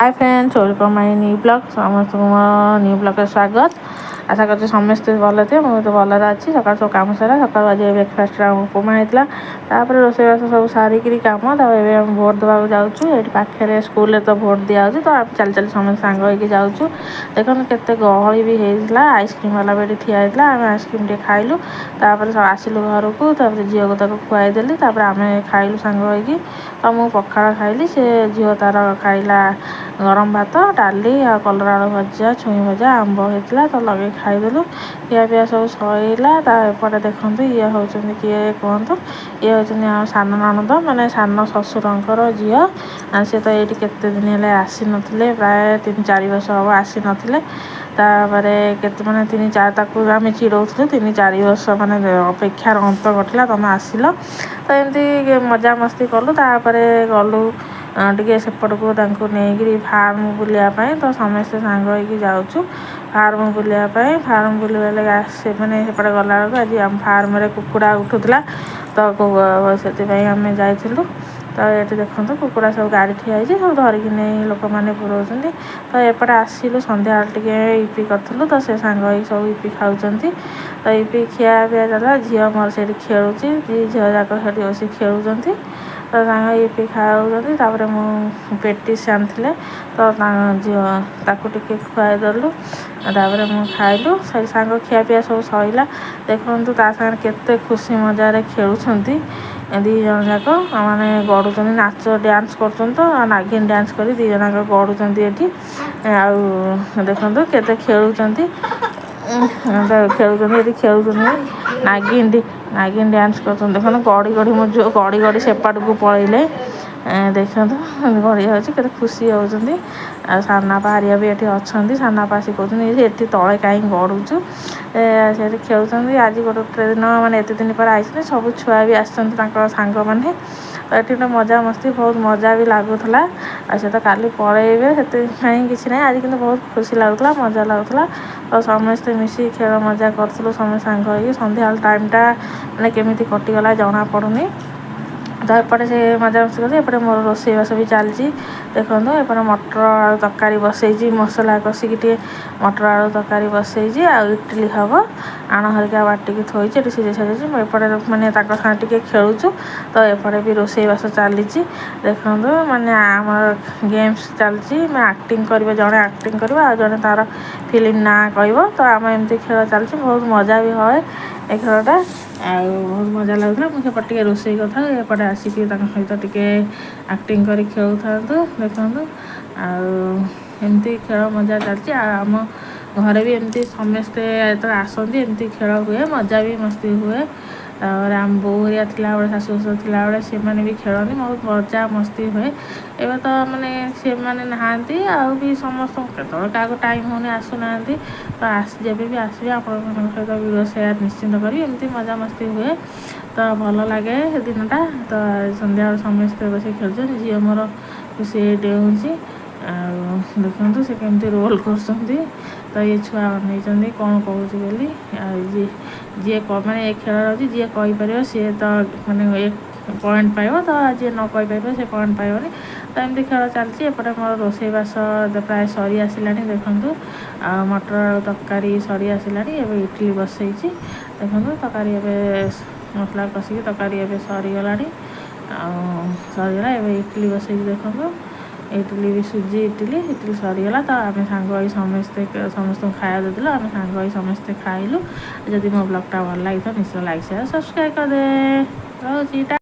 Hi friends, welcome my new blog. समस्त new blog स्वागत। आशा कर समस्ते भल थे। मुझे तो भलर अच्छी। सका सब कम सारा सका आज ब्रेकफास्ट उपमा होता है। रोसईबास सब सारिक कम भोट देवाक जाऊँ। पाखे स्कूल तो भोट दिया तो आप चल चल समस्त सांग हो जाऊँ। देखो केते गहली भी होता। आइसक्रीम वाला भी ठिया होता। आम आइसक्रीम टे खाइलु। सब आसिलु घर को झील को तक खुआईदेली। आम खाइलु सांग हो। तो मुझे पखाड़ खाइली। से झील तार खाइला गरम भात डाली आ कलरा आलू भजा छुई भजा आंब होता तो लगे खाईदेलु। खिया पिया सब सईला। एपटे देखो ये हूँ किए कहतु ये हूँ सान ननद माने सान शशुरंकर झील। सी तो ये केते दिन है आसी नथिले प्राय 3-4 वर्ष हम आसी नथिले। केते माने 3-4 आम चिड़ौलु 3-4 वर्ष माने अपेक्षार अंत घटला तुम आसिल तो एमती मजा मस्ती कलु। गलु टे सेपट को नहीं फार्म बुलायापाई तो समस्ते सांग हो जाऊँ फार्म बुलायापाई। फार्म बुलवा लगे आसे मैंने सेपटे गला बेलू आज आम फार्म कुकुड़ा उठूला तो से आम जाइलु। तो ये देखो कुकुड़ा सब गाड़ी ठिया सब धरिकी नहीं लोक मैंने पुराउं। तो एपटे आसिलु सन्ध्या टे इपी करूँ तो से सांग सब इपी खाऊँ। तो इपी खिया पिया चला झील मोर से खेलुची झील जाक बस खेलुं। तो इपी खाऊँ मु पेटिस आनी तो झील खुआईदेलु। मुझे खाइलु सांग खिया पिया सब सईला। देखु केते खुशी मजार खेलुं दी जन जाक माने गड़ुं नाच डांस कर तो नागिन डांस कर दी जन गड़ुं ये देखो केते खेलुं खेलुं नागिन डांस कर देखो गड़ी गड़ी मो गड़ी गड़ी सेपट को पलैले देखो गड़ी जाऊँगी केते खुशी होती। सानापा हारिया भी ये अच्छा सानापा आसी कहते ये तले कहीं गड़ुचु से खेलुं। आज गोटे दिन मैंने एत दिन पर आई सब छुआ भी आसांग मैंने तो ये गोटे मजा मस्ती बहुत मजा भी लगुला। से तो काली पलैबे से किसी ना आज कितनी बहुत खुशी लगुला मजा लगुला। तो समस्ते मिसी खेल मजा करूँ समस्त सांग हो सन्ध्या टाइमटा मैंने केमी कटिगला जना पड़ूनी। तो एपटे से मजा मस्ती कर एपटे मोर रोसईबास भी चलती। देखो एपटे मटर आलू तरकारी बसई मसला कषिकी टे मटर आलू तरकारी बसई इडली हम आण हरिका बाटिकी थोड़ी सीझे साझे एपटे मैंने सागे खेलुँ। तो एपटे भी रोसईबास चली देखो मैंने आम गेम्स चलती मैं एक्टिंग कर जड़े एक्टिंग कर जड़े तार फिल्म ना कह तो आम एमती खेल चलती बहुत मजा भी हुए ए खेलटा बहुत मजा लगुला। मुझे टे रोसई कथा एपटे आसिक सहित टे एक्टिंग कर खेलु था देखो आमती खेल मजा चलती। आम घरे भी एमती समस्ते आसती एमती खेल हुए मजा भी मस्ती हुए। और आम बो हरिया थिला शाशु शशुर थिला से मैंने भी खेलती बहुत मजा मस्ती हुए। एवं तो माने से मैंने नहांती आ भी समस्त क्या टाइम होने आसुना तो जब भी आसवे आप सहित वीडियो सेयार निश्चिंत करी एमती मजा मस्ती हुए। तो भल लगे दिनटा तो सन्ध्या समस्ते बस खेलुँ झील मोर खुशी डेऊँची देखु से केमती रोल कर तो ये छुआ नहीं कौन कहूँ बोली जी मैंने एक खेल जी कहीपर सी तो मैंने एक पॉइंट पाइब तो जी न कहीपर से पॉइंट पाइबनी। तो एमती खेल चलती एपटे मोर रोसईबास प्राय सरी आसला देखु मटर आलू तरकारी सरी आसला इडली बसई देखो तरकारी मसला कषिकी तरकारी सरीगला सरीगला इडली बसई देखो इडली भी सुजी इडली सरीगला। तो आम सांग समस्ते समस्त खाया देदेलु आम सांग समस्ते खाइलु। जदि मो ब्लॉगटा भल लगी तो निश्चय लाइक शेयर सब्सक्राइब कर दे।